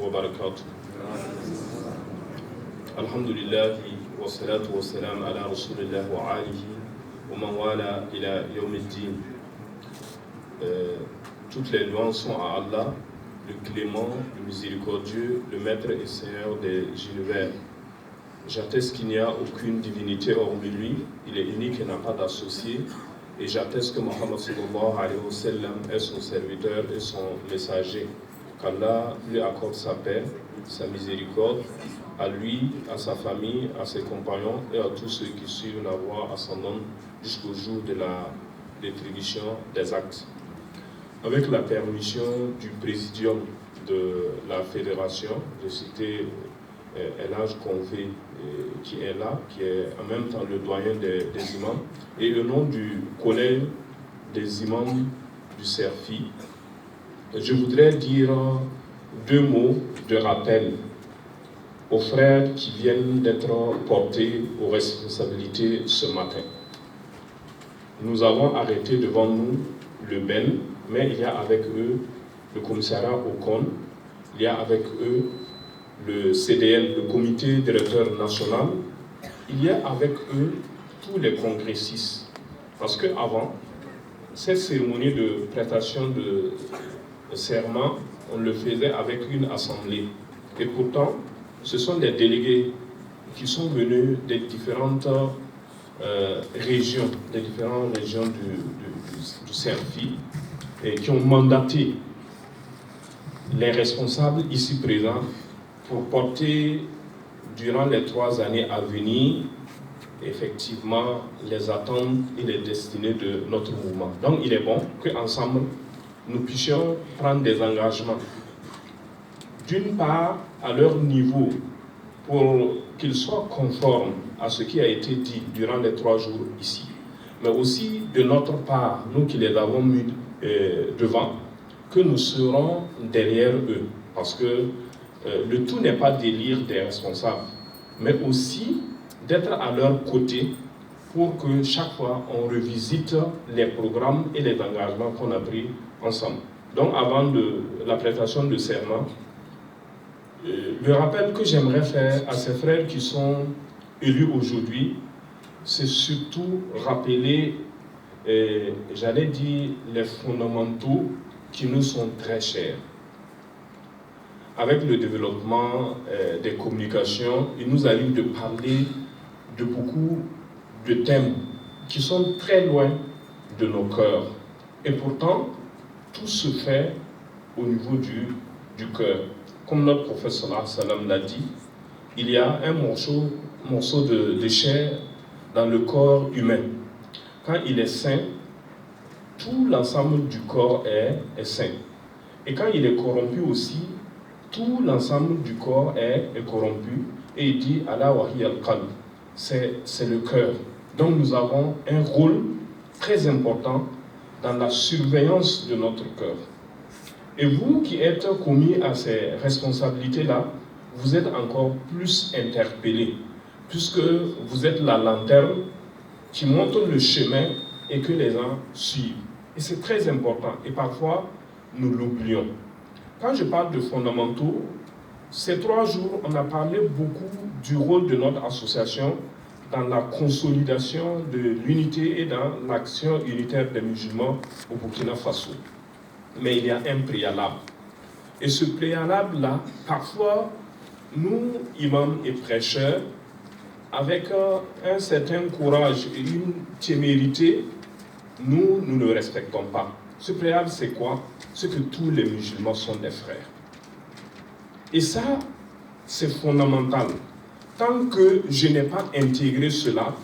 وبركاته. الحمد لله والصلاة والسلام على رسول الله وآله ومن والاه إلى يوم الدين. Toutes les louanges sont à Allah, le clément, le miséricordieux, le maître et seigneur des univers. J'atteste qu'il n'y a aucune divinité hormis lui, il est unique et n'a pas d'associé. Et j'atteste que Muhammad sallallahu alayhi wa sallam est son serviteur et son messager. Qu'Allah lui accorde sa paix, sa miséricorde, à lui, à sa famille, à ses compagnons et à tous ceux qui suivent la voie ascendante jusqu'au jour de la rétribution des actes. Avec la permission du présidium de la fédération, de citer El Hadj Convé qui est là, qui est en même temps le doyen des imams, et au nom du collège des imams du Serfi, je voudrais dire 2 mots de rappel aux frères qui viennent d'être portés aux responsabilités ce matin. Nous avons arrêté devant nous le BEN, mais il y a avec eux le commissariat au CON, il y a avec eux le CDN, le comité directeur national, il y a avec eux tous les congressistes. Parce qu'avant, cette cérémonie de prestation de serment, on le faisait avec une assemblée. Et pourtant, ce sont des délégués qui sont venus des différentes régions, du Serfi, et qui ont mandaté les responsables ici présents pour porter durant les 3 années à venir effectivement les attentes et les destinées de notre mouvement. Donc il est bon qu'ensemble nous puissions prendre des engagements, d'une part à leur niveau pour qu'ils soient conformes à ce qui a été dit durant les 3 jours ici, mais aussi de notre part, nous qui les avons mis devant, que nous serons derrière eux, parce que le tout n'est pas d'élire des responsables, mais aussi d'être à leur côté pour que chaque fois on revisite les programmes et les engagements qu'on a pris ensemble. Donc avant la prestation de serment, le rappel que j'aimerais faire à ces frères qui sont élus aujourd'hui, c'est surtout rappeler, j'allais dire, les fondamentaux qui nous sont très chers. Avec le développement des communications, il nous arrive de parler de beaucoup de thèmes qui sont très loin de nos cœurs. Et pourtant, tout se fait au niveau du cœur. Comme notre prophète sallallahu alayhi wa sallam l'a dit, il y a un morceau de chair dans le corps humain. Quand il est sain, tout l'ensemble du corps est sain. Et quand il est corrompu aussi, tout l'ensemble du corps est corrompu. Et il dit Allah wahi al-qalb, c'est le cœur. Donc nous avons un rôle très important dans la surveillance de notre cœur. Et vous qui êtes commis à ces responsabilités-là, vous êtes encore plus interpellés, puisque vous êtes la lanterne qui montre le chemin et que les gens suivent. Et c'est très important. Et parfois, nous l'oublions. Quand je parle de fondamentaux, ces 3 jours, on a parlé beaucoup du rôle de notre association dans la consolidation de l'unité et dans l'action unitaire des musulmans au Burkina Faso. Mais il y a un préalable. Et ce préalable-là, parfois, nous, imams et prêcheurs, avec un certain courage et une témérité, nous ne le respectons pas. Ce préalable, c'est quoi? C'est que tous les musulmans sont des frères. Et ça, c'est fondamental. Tant que je n'ai pas intégré cela,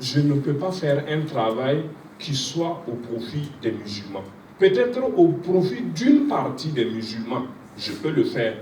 je ne peux pas faire un travail qui soit au profit des musulmans. Peut-être au profit d'une partie des musulmans, je peux le faire.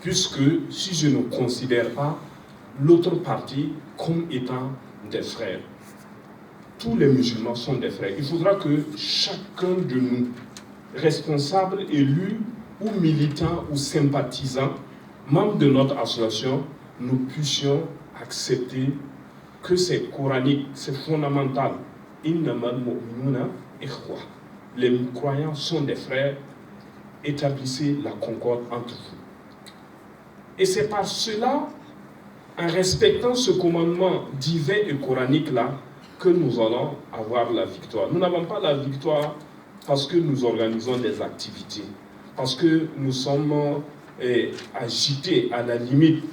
Puisque si je ne considère pas l'autre partie comme étant des frères, tous les musulmans sont des frères. Il faudra que chacun de nous, responsable, élu ou militant ou sympathisant, membre de notre association, nous puissions accepter que c'est coranique, c'est fondamental. Innamal mu'minuna ikhwa. Les croyants sont des frères, établissez la concorde entre vous. Et c'est par cela, en respectant ce commandement divin et coranique-là, que nous allons avoir la victoire. Nous n'avons pas la victoire parce que nous organisons des activités, parce que nous sommes agités à la limite.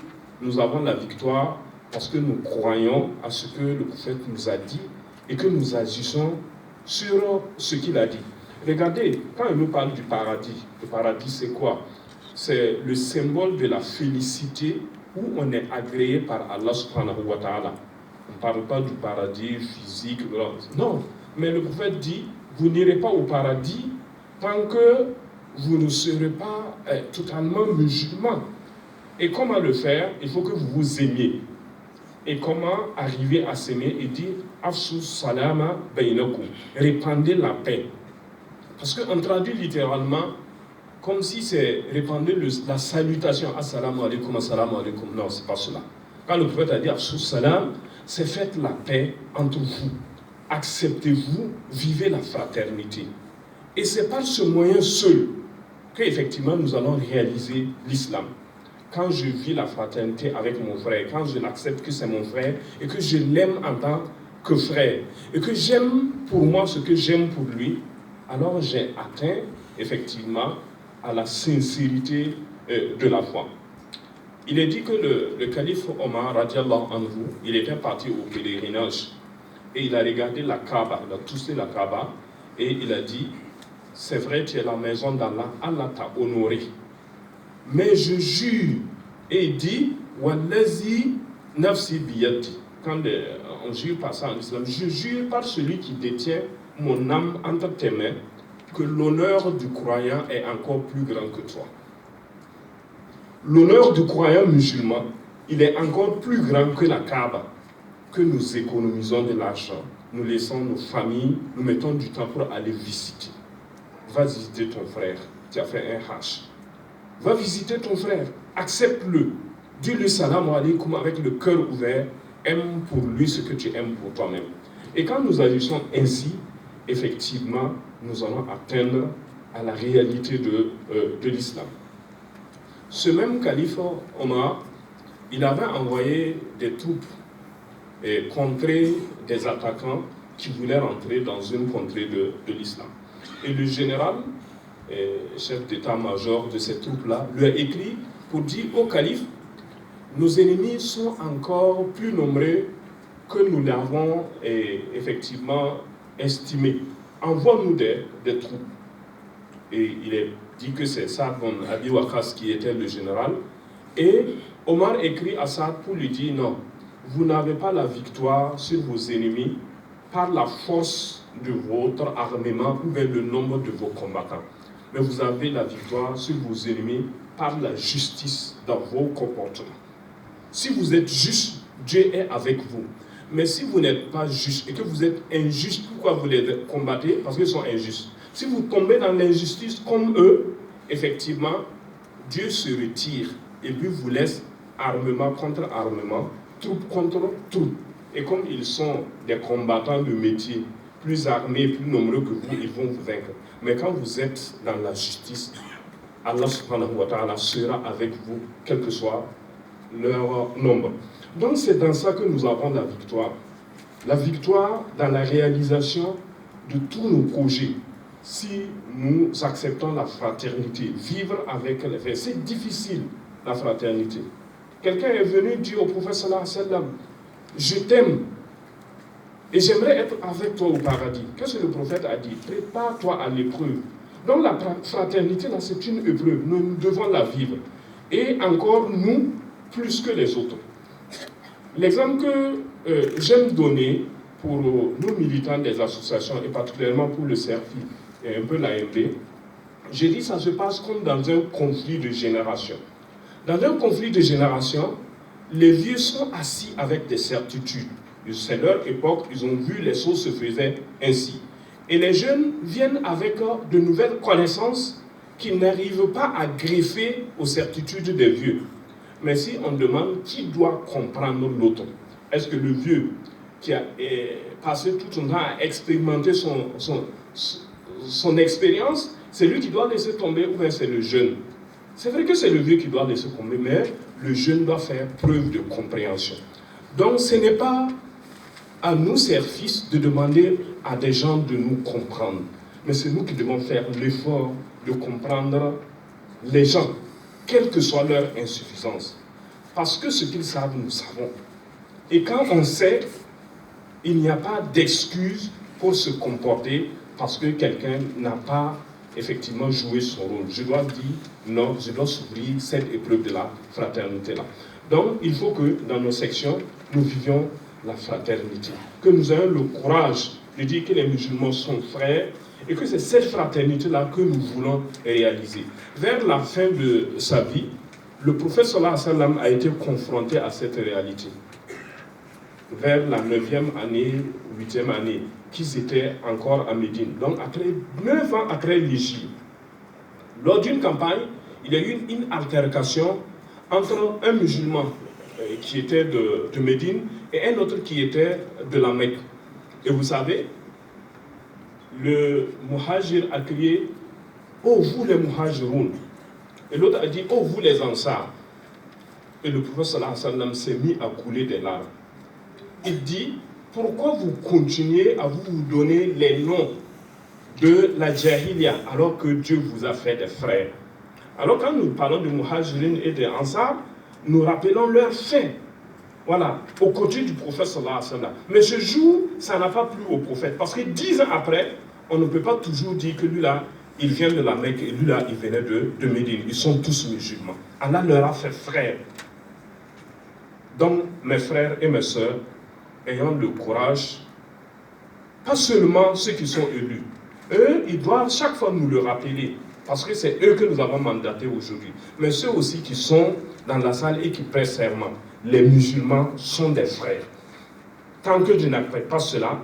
Nous avons la victoire parce que nous croyons à ce que le prophète nous a dit et que nous agissons sur ce qu'il a dit. Regardez, quand il nous parle du paradis, le paradis c'est quoi? C'est le symbole de la félicité où on est agréé par Allah subhanahu wa ta'ala. On ne parle pas du paradis physique, non. Mais le prophète dit, vous n'irez pas au paradis tant que vous ne serez pas totalement musulman. Et comment le faire? Il faut que vous vous aimiez. Et comment arriver à s'aimer? Il dit, Afsus salama bainakum, répandez la paix. Parce qu'on traduit littéralement comme si c'est répandre la salutation, assalamu alaikum, assalamu alaikum. Non, c'est pas cela. Quand le prophète a dit Afsus salam, c'est faites la paix entre vous. Acceptez-vous, vivez la fraternité. Et c'est par ce moyen seul qu'effectivement nous allons réaliser l'islam. Quand je vis la fraternité avec mon frère, quand je l'accepte que c'est mon frère et que je l'aime en tant que frère et que j'aime pour moi ce que j'aime pour lui, alors j'ai atteint effectivement à la sincérité de la foi. Il est dit que le calife Omar, radiallahu anhu, il était parti au pèlerinage et il a regardé la Kaaba, il a touché la Kaaba et il a dit, c'est vrai, tu es la maison d'Allah, Allah t'a honoré. Mais je jure, et il dit, Wallazi nafsi biyadi. Quand on jure par ça en islam, je jure par celui qui détient mon âme entre tes mains, que l'honneur du croyant est encore plus grand que toi. L'honneur du croyant musulman, il est encore plus grand que la Kaaba, que nous économisons de l'argent, nous laissons nos familles, nous mettons du temps pour aller visiter. Va visiter ton frère, tu as fait un hajj. Va visiter ton frère, accepte-le, dis-lui salam alaikum avec le cœur ouvert, aime pour lui ce que tu aimes pour toi-même. Et quand nous agissons ainsi, effectivement, nous allons atteindre à la réalité de l'islam. Ce même calife Omar, il avait envoyé des troupes et contrer des attaquants qui voulaient rentrer dans une contrée de l'islam. Et le général, chef d'état-major de ces troupes-là, lui a écrit pour dire au calife, nos ennemis sont encore plus nombreux que nous l'avons effectivement estimé. Envoie-nous des troupes. Et il est dit que c'est Saad bin Abi Waqqas qui était le général. Et Omar écrit à Saad pour lui dire, non, vous n'avez pas la victoire sur vos ennemis par la force de votre armement ou bien le nombre de vos combattants. Mais vous avez la victoire sur vos ennemis par la justice dans vos comportements. Si vous êtes juste, Dieu est avec vous. Mais si vous n'êtes pas juste et que vous êtes injuste, pourquoi vous les combattez? Parce qu'ils sont injustes. Si vous tombez dans l'injustice comme eux, effectivement, Dieu se retire et puis vous laisse armement contre armement, troupe contre troupe. Et comme ils sont des combattants de métier, plus armés, plus nombreux que vous, ils vont vous vaincre. Mais quand vous êtes dans la justice, Allah subhanahu wa ta'ala sera avec vous, quel que soit leur nombre. Donc c'est dans ça que nous avons la victoire. La victoire dans la réalisation de tous nos projets. Si nous acceptons la fraternité, vivre avec les frères, c'est difficile la fraternité. Quelqu'un est venu dire au prophète sallallahu alayhi wa sallam, je t'aime et j'aimerais être avec toi au paradis. Qu'est-ce que le prophète a dit? Prépare-toi à l'épreuve. Donc la fraternité, là, c'est une épreuve. Nous devons la vivre. Et encore, nous, plus que les autres. L'exemple que j'aime donner pour nous militants des associations, et particulièrement pour le CERFI et un peu l'AMB, j'ai dit ça se passe comme dans un conflit de génération. Dans un conflit de génération, les vieux sont assis avec des certitudes. C'est leur époque, ils ont vu les choses se faisaient ainsi. Et les jeunes viennent avec de nouvelles connaissances qu'ils n'arrivent pas à greffer aux certitudes des vieux. Mais si on demande qui doit comprendre l'autre, est-ce que le vieux qui a passé tout son temps à expérimenter son expérience, c'est lui qui doit laisser tomber ou bien c'est le jeune? C'est vrai que c'est le vieux qui doit laisser tomber, mais le jeune doit faire preuve de compréhension. Donc ce n'est pas à nous, chers fils, de demander à des gens de nous comprendre, mais c'est nous qui devons faire l'effort de comprendre les gens, quelle que soit leur insuffisance. Parce que ce qu'ils savent, nous savons. Et quand on sait, il n'y a pas d'excuse pour se comporter parce que quelqu'un n'a pas effectivement joué son rôle. Je dois dire non, je dois s'ouvrir cette épreuve de la fraternité-là. Donc, il faut que dans nos sections, nous vivions la fraternité. Que nous ayons le courage de dire que les musulmans sont frères et que c'est cette fraternité-là que nous voulons réaliser. Vers la fin de sa vie, le prophète sallallahu alayhi wa sallam a été confronté à cette réalité. Vers la 9e année, 8e année, qu'ils étaient encore à Médine. Donc, après 9 ans après l'Hégire, lors d'une campagne, il y a eu une altercation entre un musulman qui était de Médine et un autre qui était de la Mecque. Et vous savez, le muhajir a crié « Oh, vous les muhajiroun » et l'autre a dit « Oh, vous les ansars » et le prophète sallallahu alayhi wa sallam s'est mis à couler des larmes. Il dit « Pourquoi vous continuez à vous donner les noms de la Jahiliya alors que Dieu vous a fait des frères ?» Alors quand nous parlons de muhajirin et de ansar, nous rappelons leurs faits. Voilà, au côté du prophète sallallahu alayhi wa sallam. Mais ce jour, ça n'a pas plu au prophète. Parce que 10 ans après, on ne peut pas toujours dire que lui là, il vient de la Mecque et lui là, il venait de Médine. Ils sont tous musulmans. Allah leur a fait frères. Donc, mes frères et mes sœurs, ayant le courage, pas seulement ceux qui sont élus. Eux, ils doivent chaque fois nous le rappeler. Parce que c'est eux que nous avons mandatés aujourd'hui. Mais ceux aussi qui sont dans la salle et qui prêtent serment. Les musulmans sont des frères. Tant que je n'appelle pas cela,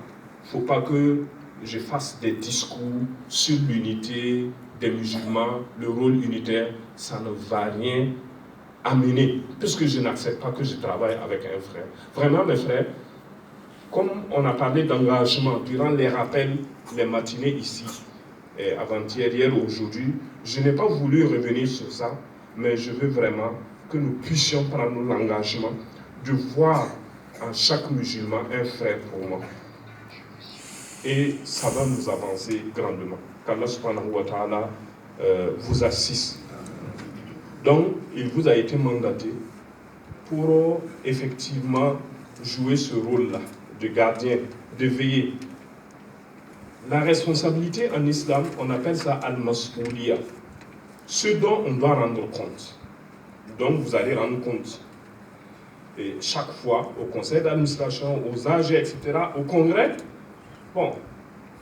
il ne faut pas que je fasse des discours sur l'unité des musulmans, le rôle unitaire, ça ne va rien amener, puisque je n'accepte pas que je travaille avec un frère. Vraiment, mes frères, comme on a parlé d'engagement durant les rappels, les matinées ici, avant-hier, hier, aujourd'hui, je n'ai pas voulu revenir sur ça, mais je veux vraiment que nous puissions prendre l'engagement de voir en chaque musulman un frère pour moi. Et ça va nous avancer grandement. Qu'Allah subhanahu wa ta'ala vous assiste. Donc, il vous a été mandaté pour effectivement jouer ce rôle-là de gardien, de veiller. La responsabilité en islam, on appelle ça al-mas'ouliya, ce dont on doit rendre compte. Donc vous allez rendre compte. Et chaque fois, au conseil d'administration, aux AG, etc., au congrès, bon,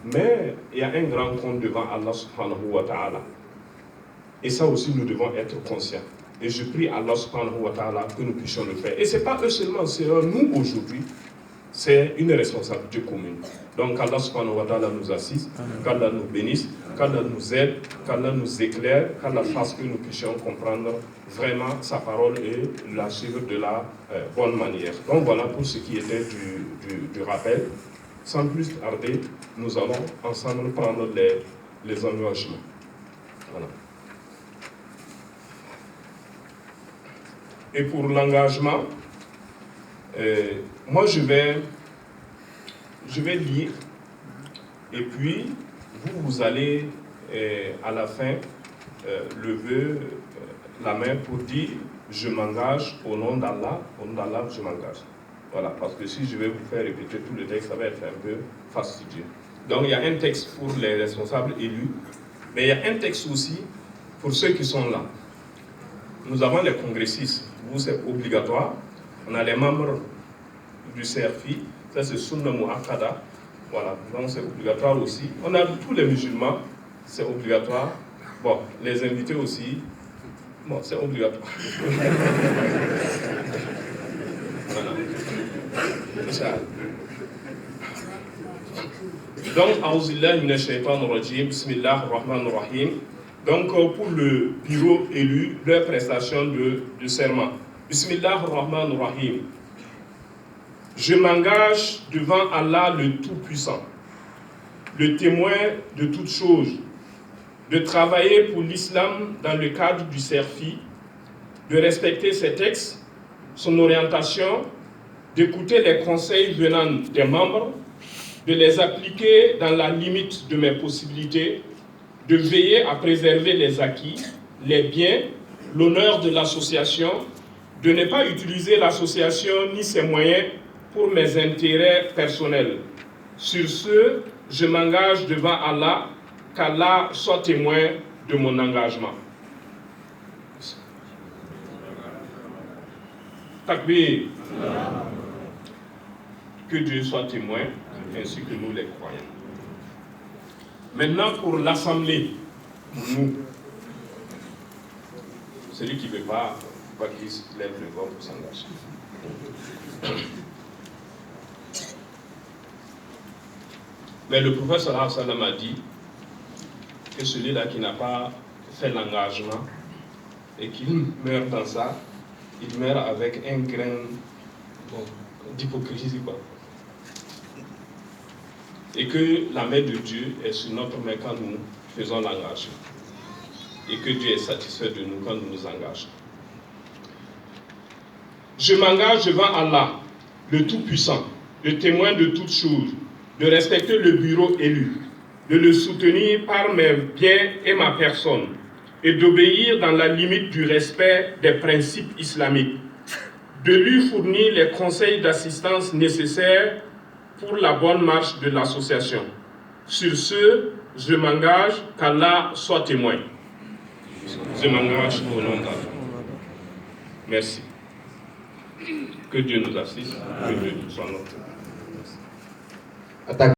mais il y a un grand compte devant Allah subhanahu wa ta'ala. Et ça aussi, nous devons être conscients. Et je prie Allah subhanahu wa ta'ala que nous puissions le faire. Et ce n'est pas eux seulement, c'est nous aujourd'hui. C'est une responsabilité commune. Donc qu'Allah subhanahu wa ta'ala nous assiste, qu'Allah nous bénisse, qu'Allah nous aide, qu'Allah nous éclaire, qu'Allah fasse que nous puissions comprendre vraiment sa parole et la suivre de la bonne manière. Donc voilà pour ce qui était du rappel. Sans plus tarder, nous allons ensemble prendre les engagements. Voilà. Et pour l'engagement, moi je vais lire et puis vous allez à la fin lever la main pour dire je m'engage au nom d'Allah, je m'engage. Voilà, parce que si je vais vous faire répéter tout le texte, ça va être un peu fastidieux. Donc il y a un texte pour les responsables élus, mais il y a un texte aussi pour ceux qui sont là. Nous avons les congressistes, vous c'est obligatoire. On a les membres du CRFI, ça c'est Sunna Mu'akkada, voilà, donc c'est obligatoire aussi. On a tous les musulmans, c'est obligatoire. Bon, les invités aussi, bon, c'est obligatoire. Voilà. Donc, A'uzubillahi minash shaitanir rajim, bismillahir rahmanir rahim. Donc, pour le bureau élu, leur prestation de serment. Bismillahir rahmanir rahim. Je m'engage devant Allah le Tout-Puissant, le témoin de toutes choses, de travailler pour l'islam dans le cadre du CERFI, de respecter ses textes, son orientation, d'écouter les conseils venant des membres, de les appliquer dans la limite de mes possibilités, de veiller à préserver les acquis, les biens, l'honneur de l'association, de ne pas utiliser l'association ni ses moyens pour mes intérêts personnels. Sur ce, je m'engage devant Allah, qu'Allah soit témoin de mon engagement. Takbir. Que Dieu soit témoin, ainsi que nous les croyants. Maintenant, pour l'Assemblée, nous, celui qui ne veut pas qu'il se lève le corps pour s'engager. Mais le prophète sallallahu alayhi wa sallam a dit que celui-là qui n'a pas fait l'engagement et qu'il meurt dans ça, il meurt avec un grain d'hypocrisie, quoi. Et que la main de Dieu est sur notre main quand nous faisons l'engagement. Et que Dieu est satisfait de nous quand nous nous engageons. Je m'engage devant Allah, le Tout-Puissant, le témoin de toutes choses, de respecter le bureau élu, de le soutenir par mes biens et ma personne, et d'obéir dans la limite du respect des principes islamiques, de lui fournir les conseils d'assistance nécessaires pour la bonne marche de l'association. Sur ce, je m'engage qu'Allah soit témoin. Je m'engage au nom d'Allah. Merci. Que Dieu nous assiste, que Dieu soit notre témoin.